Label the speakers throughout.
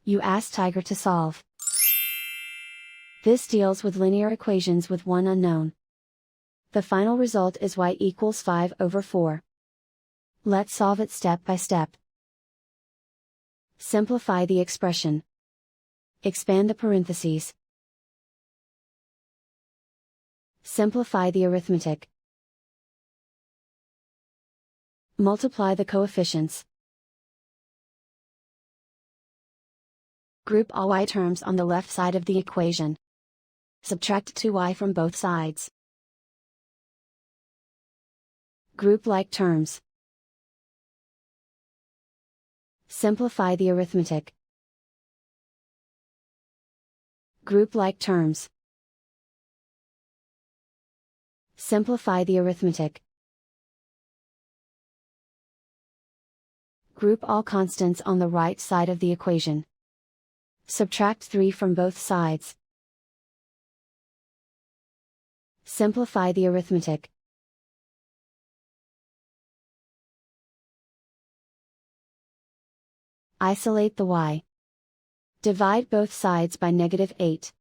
Speaker 1: You ask Tiger to solve. This deals with linear equations with one unknown. The final result is y equals 5/4. Let's solve it step by step. Simplify the expression. Expand the parentheses. Simplify the arithmetic. Multiply the coefficients. Group all y terms on the left side of the equation. Subtract 2y from both sides. Group like terms. Simplify the arithmetic. Group like terms. Simplify the arithmetic. Group all constants on the right side of the equation. Subtract 3 from both sides. Simplify the arithmetic. Isolate the y. Divide both sides by -8.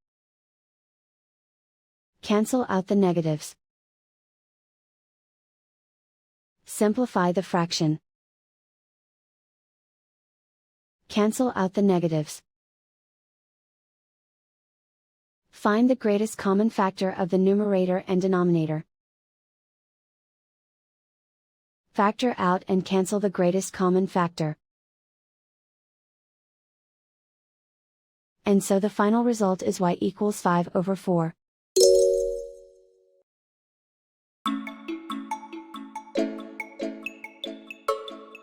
Speaker 1: Cancel out the negatives. Simplify the fraction. Cancel out the negatives. Find the greatest common factor of the numerator and denominator. Factor out and cancel the greatest common factor. And so the final result is y equals 5/4.